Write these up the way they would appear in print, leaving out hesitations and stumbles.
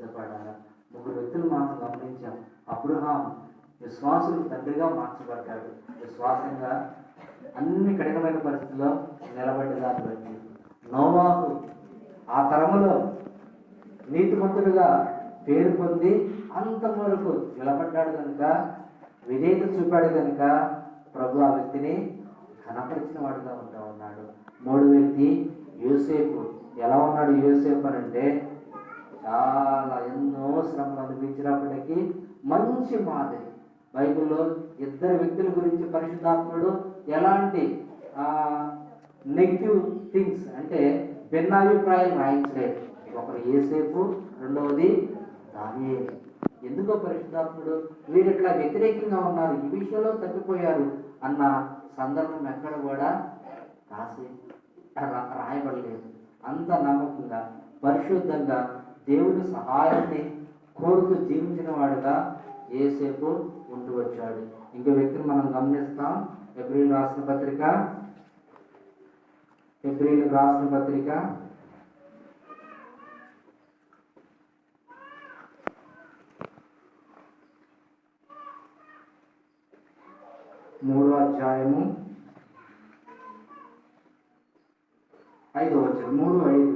సిద్ధపడాలా. ముగ్గురు వ్యక్తులు మనం గమనించాం. అబ్రహాం విశ్వాసులకు తండ్రిగా మార్చబడ్డాడు. విశ్వాసంగా అన్ని కఠినమైన పరిస్థితుల్లో నిలబడ్డదాన్ని బట్టి. నోవాహు ఆ తరములో నీతిమంతుడుగా పేరు పొంది అంతవరకు నిలబడ్డాడు కనుక, విధేయత చూపాడు కనుక ప్రభు ఆ వ్యక్తిని ఘనపరిచిన వాడుగా ఉంటా ఉన్నాడు. మూడో వ్యక్తి యోసేపు. ఎలా ఉన్నాడు యోసేపు అని అంటే, చాలా ఎన్నో శ్రమలు అనిపించినప్పటికీ మంచి మాదిరి. బైబిల్లో ఇద్దరు వ్యక్తుల గురించి పరిశుద్ధాత్ముడు ఎలాంటి నెగిటివ్ థింగ్స్ అంటే భిన్నాభిప్రాయం రాయించలేదు. ఒకరు యోసేపు, రెండవది దానియేలు. ఎందుకో పరిశుద్ధాత్ముడు వీరు ఇట్లా వ్యతిరేకంగా ఉన్నారు, ఈ విషయంలో తప్పిపోయారు అన్న సందర్భం ఎక్కడ కూడా రాయబడలేదు. అంత నమ్మకంగా పరిశుద్ధంగా దేవుని సహాయాన్ని కోరుతూ జీవించిన వాడుగా యోసేపు ఉంటూ వచ్చాడు. ఇంకో వ్యక్తిని మనం గమనిస్తాం. హెబ్రీయులకు రాసిన పత్రిక 3వ అధ్యాయము 5వ వచనం. 3:5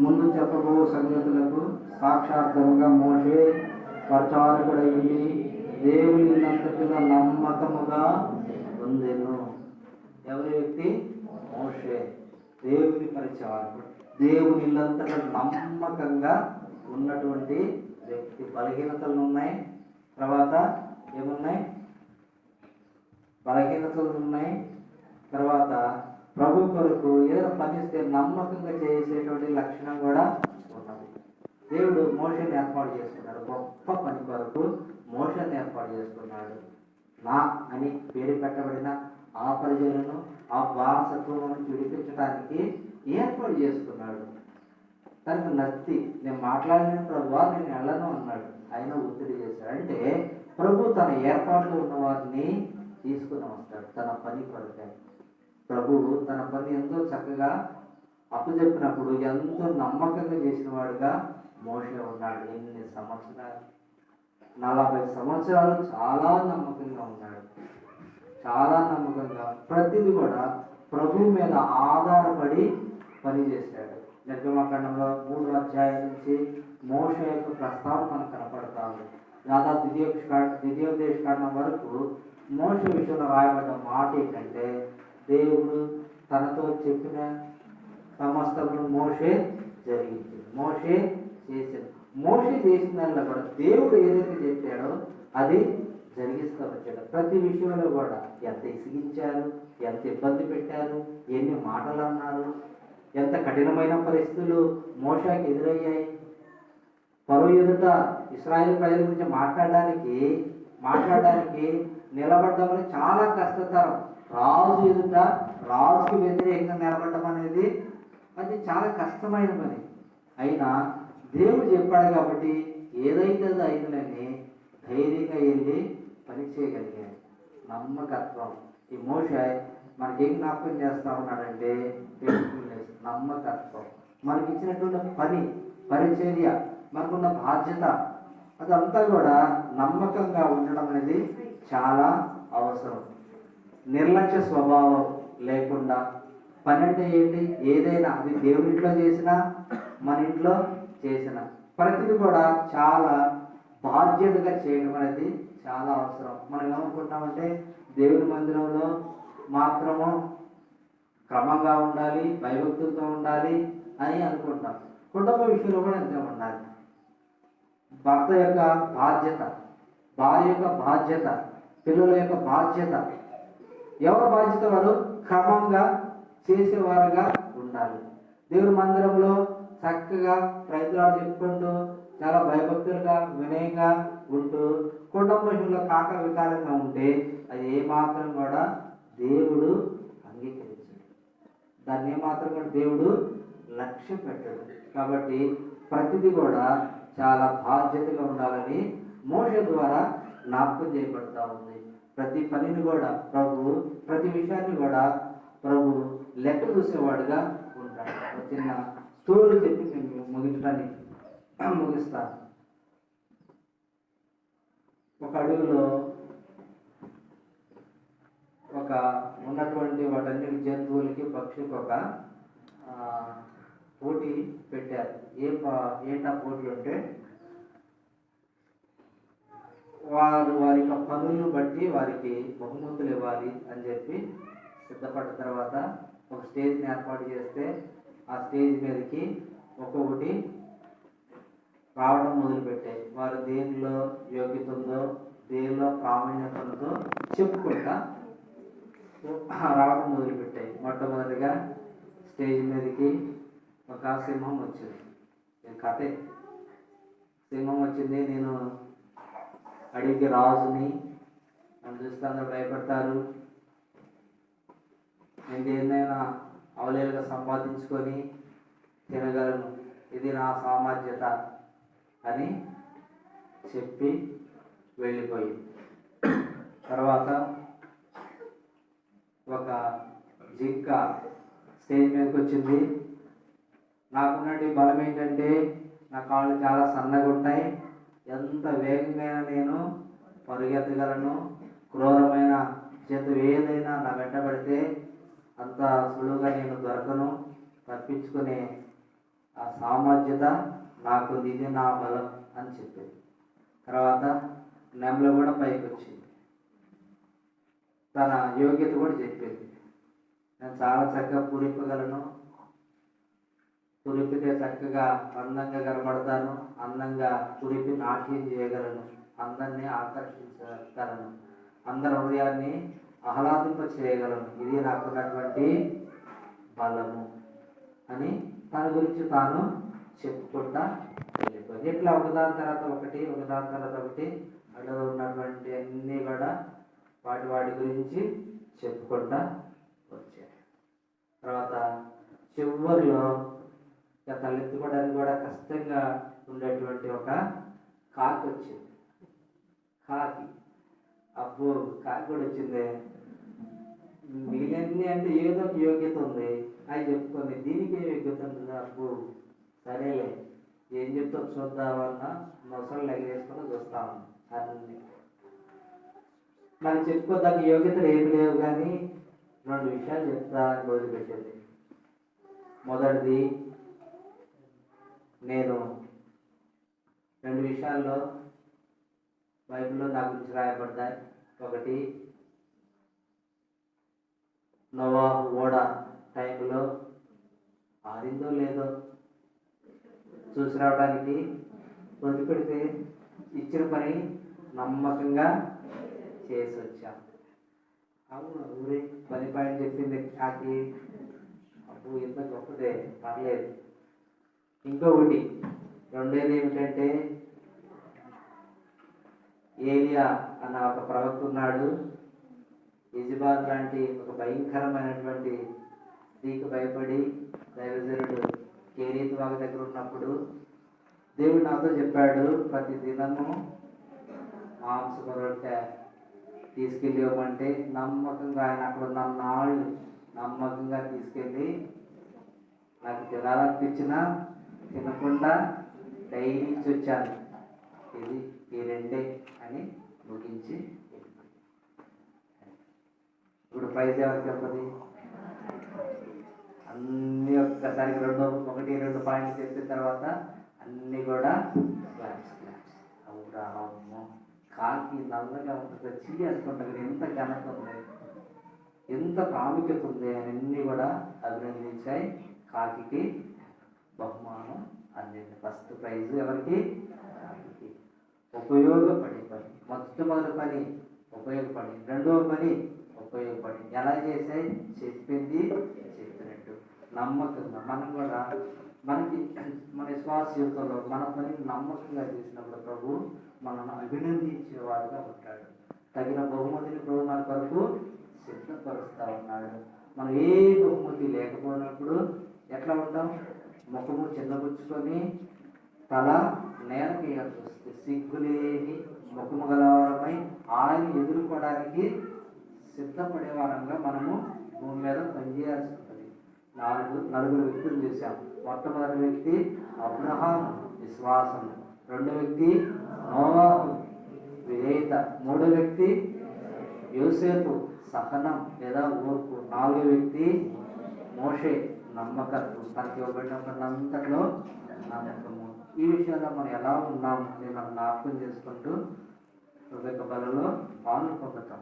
ముందు చెప్పబో సంగతులకు సాక్షాత్కారంగా మోషే పరిచారకుడయ్యి దేవునినంతటిలో నమ్మకముగా ఉండెను. ఎవరి వ్యక్తి? మోషే. దేవుని పరిచారకుడు, దేవునిలంతటా నమ్మకంగా ఉన్నటువంటి వ్యక్తి. బలహీనతలు ఉన్నాయి, తర్వాత ఏమున్నాయి? బలహీనతలు ఉన్నాయి, తర్వాత ప్రభు కొరకు ఏదైనా పనిస్తే నమ్మకంగా చేసేటువంటి లక్షణం కూడా ఉన్నది. దేవుడు మోషేని ఏర్పాటు చేసుకున్నాడు. గొప్ప పని కొరకు మోషేని ఏర్పాటు చేసుకున్నాడు. నా అని పేరు పెట్టబడిన ఆ ప్రజలను ఆ వారసత్వం నుంచి విడిపించడానికి ఏర్పాటు చేసుకున్నాడు. తనకు నచ్చి నేను మాట్లాడిన ప్రభు నేను వెళ్ళను అన్నాడు. ఆయన ఒత్తిడి చేశాడు. అంటే ప్రభు తన ఏర్పాట్లు ఉన్న వారిని తీసుకుని వస్తాడు తన పని కొరకే. ప్రభువు తన పని ఎంతో చక్కగా అప్పచెప్పినప్పుడు ఎంతో నమ్మకంగా చేసిన వాడుగా మోషే ఉన్నాడు. ఎన్ని సంవత్సరాలు? 40 సంవత్సరాలు చాలా నమ్మకంగా ఉన్నాడు. చాలా నమ్మకంగా ప్రతిదీ కూడా ప్రభు మీద ఆధారపడి పనిచేశాడు. నిర్గమకాండంలో 3వ అధ్యాయం నుంచి మోషే యొక్క ప్రస్తావన మనకు కనపడతాము. దాదాపు ద్వితీయోపదేశకాండం వరకు మోషే విషయంలో రాయబడ్డ మాట ఏంటంటే, దేవుడు తనతో చెప్పిన సమస్తమును మోషే జరిగించింది, మోషే చేసింది. మోషే చేసిందల్లా కూడా దేవుడు ఏదైతే చెప్పాడో అది జరిగిస్తూ వచ్చాడు. ప్రతి విషయంలో కూడా ఎంత ఇసిగించారు, ఎంత ఇబ్బంది పెట్టారు, ఎన్ని మాటలు అన్నారు, ఎంత కఠినమైన పరిస్థితులు మోషేకి ఎదురయ్యాయి. ఫరో ఎదుట ఇశ్రాయేలు ప్రజల గురించి మాట్లాడడానికి నిలబడ్డం చాలా కష్టతరం. రాజు ఎదుట రాజుకి వ్యతిరేకంగా నిలబడడం అనేది అది చాలా కష్టమైన పని. అయినా దేవుడు చెప్పాడు కాబట్టి ఏదైతే అది అయిందని ధైర్యంగా వెళ్ళి పని చేయగలిగాడు. నమ్మకత్వం. ఈ మోషే మనకేం జ్ఞాపకం చేస్తా ఉన్నాడంటే నమ్మకత్వం. మనకి ఇచ్చినటువంటి పని, పరిచర్య, మనకున్న బాధ్యత అదంతా కూడా నమ్మకంగా ఉండడం అనేది చాలా అవసరం. నిర్లక్ష్య స్వభావం లేకుండా పని అంటే ఏంటి? ఏదైనా అది దేవుని ఇంట్లో చేసినా మన ఇంట్లో చేసిన ప్రతిదీ కూడా చాలా బాధ్యతగా చేయడం అనేది చాలా అవసరం. మనం ఏమనుకుంటామంటే దేవుని మందిరంలో మాత్రము క్రమంగా ఉండాలి, భయభక్తులతో ఉండాలి అని అనుకుంటాం. కుటుంబ విషయంలో కూడా అంతే ఉండాలి. భర్త యొక్క బాధ్యత, భార్య యొక్క బాధ్యత, పిల్లల యొక్క బాధ్యత, ఎవరి బాధ్యత వారు క్రమంగా చేసేవారుగా ఉండాలి. దేవుని మందిరంలో చక్కగా ప్రయత్నాలు చెప్పుకుంటూ చాలా భయభక్తులుగా వినయంగా ఉంటూ కుటుంబ విషయంలో కాక వికారంగా ఉంటే అది ఏమాత్రం కూడా దేవుడు అంగీకరించాడు. దాన్ని ఏమాత్రం కూడా దేవుడు లక్ష్య పెట్టాడు. కాబట్టి ప్రతిదీ కూడా చాలా బాధ్యతగా ఉండాలని మోషే ద్వారా జ్ఞాపకం చేయబడతా ఉంది. ప్రతి పనిని కూడా ప్రభు, ప్రతి విషయాన్ని కూడా ప్రభు లెక్క చూసేవాడుగా ఉంటాడు. చిన్న స్టోరీ చెప్పి ముగించడానికి ముగిస్తాను. ఒక అడవిలో ఒక ఉన్నటువంటి వాటన్నిటి జంతువులకి పక్షులకి ఒక పోటీ పెట్టారు. ఏంటా పోటీ అంటే వారి యొక్క పనులను బట్టి వారికి బహుమతులు ఇవ్వాలి అని చెప్పి సిద్ధపడ్డ తర్వాత ఒక స్టేజ్ని ఏర్పాటు చేస్తే ఆ స్టేజ్ మీదకి ఒక్కొక్కటి రావడం మొదలుపెట్టాయి. వారు దేనిలో యోగ్యత ఉందో, దేనిలో ప్రావీణ్యత ఉందో చెప్పుకుంటా రావడం మొదలుపెట్టాయి. మొట్టమొదటిగా స్టేజ్ మీదకి ఒక సింహం వచ్చింది. కథే సింహం వచ్చింది. నేను అడిగి రాజుని, నన్ను చూస్తే అందరూ భయపడతారు, నేను దేన్నైనా అవలేలుగా సంపాదించుకొని తినగలను, ఇది నా సామర్థ్యత అని చెప్పి వెళ్ళిపోయింది. తర్వాత ఒక జింక స్టేజ్ మీదకి వచ్చింది. నాకున్నటువంటి బలం ఏంటంటే నా కాళ్ళు చాలా సన్నగా ఉంటాయి, ఎంత వేగంగా నేను పరుగెత్తగలను, క్రూరమైన జంతువు ఏదైనా నా వెంట పడితే అంత సులువుగా నేను దొరకను, తప్పించుకునే ఆ సామర్థ్యత నాకు, ఇది నా బలం అని చెప్పింది. తర్వాత నెమలి కూడా పైకి వచ్చింది, తన యోగ్యత కూడా చెప్పింది. నేను చాలా చక్కగా పూరింపగలను, పురిపితే చక్కగా అందంగా కనబడతాను, అందంగా పురిపి నాట్యం చేయగలను, అందరినీ ఆకర్షించగలను, అందరి హృదయాన్ని ఆహ్లాదింప చేయగలను, ఇది నాకున్నటువంటి బలము అని తన గురించి తాను చెప్పుకుంటా వెళ్ళిపోయింది. ఇట్లా ఒకదాని తర్వాత ఒకటి అక్కడ ఉన్నటువంటి అన్నీ కూడా వాటి గురించి చెప్పుకుంటా వచ్చాయి. తర్వాత చివరిలో తలెత్తుకోవడానికి కూడా కష్టంగా ఉండేటువంటి ఒక కాకి వచ్చింది. అబ్బో కాకి కూడా వచ్చింది. మిగిలినన్ని అంటే ఏదో ఒక యోగ్యత ఉంది అది చెప్పుకుంది, దీనికి ఏ యోగ్యత ఉంటుంది? అబ్బో సరేలే, ఏం చెప్తా చూద్దామన్నా మొసలు ఎగరేసుకొని చూస్తాము. అన్ని నాకు చెప్పుకోదానికి యోగ్యతలు ఏమి లేవు, కానీ 2 విషయాలు చెప్తా అని మొదలుపెట్టింది. మొదటిది, నేను 2 విషయాల్లో బైబిల్లో నా గురించి రాయబడ్డాయి. ఒకటి, నోవాహు ఓడ టైంలో ఆరిందో లేదో చూసి రావడానికి వదిలిపెడితే ఇచ్చిన పని నమ్మకంగా చేసి వచ్చాం. అవును, ఊరి పని పైన చెప్పింది కాకి, అప్పుడు ఎంత గొప్పదే, పర్లేదు. ఇంకొకటి, రెండేది ఏమిటంటే ఏలియా అన్న ఒక ప్రవక్త ఉన్నాడు. యెజెబెల్ లాంటి ఒక భయంకరమైనటువంటి స్త్రీకి భయపడి దైవజనుడు కేరీతు వాగు దగ్గర ఉన్నప్పుడు దేవుడు నాతో చెప్పాడు, ప్రతి దినము మాంసపు రొట్టె తీసుకెళ్ళి ఇవ్వమంటే నమ్మకంగా ఆయన అక్కడ ఉన్న నాళ్ళు నమ్మకంగా తీసుకెళ్ళి నాకు తినాలనిపించినా తినకుండా డైలీ ఇచ్చి వచ్చాను. ఇది ఈ 2 అని ముగించి ఇప్పుడు ప్రైజ్ ఎవరికి చెప్పది? అన్నీ ఒక్కసారికి 1-2 పాయింట్లు చెప్పిన తర్వాత అన్నీ కూడా క్లాప్స్. అవురా అమ్మో, కాకి నల్లగా ఉంటుంది, చిల్లి అనుకుంటుంది, ఎంత ఘనత ఉంది, ఎంత ప్రాముఖ్యత ఉంది అని అన్నీ కూడా అభినందించాయి. కాకి బహుమానం అందింది. ఫస్ట్ ప్రైజ్ ఎవరికి? కాకి. ఉపయోగపడే పని, మొట్టమొదటి పని ఉపయోగపడి, రెండవ పని ఉపయోగపడి, ఎలా చేసాయి? చెప్పింది చెప్పినట్టు నమ్మకంగా. మనం కూడా మనకి మన విశ్వాస జీవితంలో మన పని నమ్మకంగా చేసినప్పుడు ప్రభు మనల్ని అభినందించేవాడుగా ఉంటాడు. తగిన బహుమతిని ప్రభు మన కొరకు సిద్ధపరుస్తూ ఉన్నాడు. మనం ఏ బహుమతి లేకపోయినప్పుడు ఎట్లా ఉంటాం? ముఖము చిన్నపుచ్చుకొని తల నేలకు వేయాల్సి వస్తుంది. సిగ్గులేని ముఖము గలవారమై ఆయన ఎదుర్కోవడానికి సిద్ధపడే వారంగా మనము భూమి మీద పనిచేయాల్సి ఉంటుంది. 4 వ్యక్తులు చూసాం. మొట్టమొదటి వ్యక్తి అబ్రహాము, విశ్వాసం. రెండో వ్యక్తి నోవాహు, విధేయత. మూడో వ్యక్తి యోసేపు, సహనం లేదా ఓర్పు. నాలుగో వ్యక్తి మోషే, నమ్మకత్వం. తనకి ఇవ్వబడినప్పటిలో నమ్మకము. ఈ విషయాల్లో మనం ఎలా ఉన్నాం అని మనం జ్ఞాపకం చేసుకుంటూ హృదయ బలలో పాలు పొందుతాం.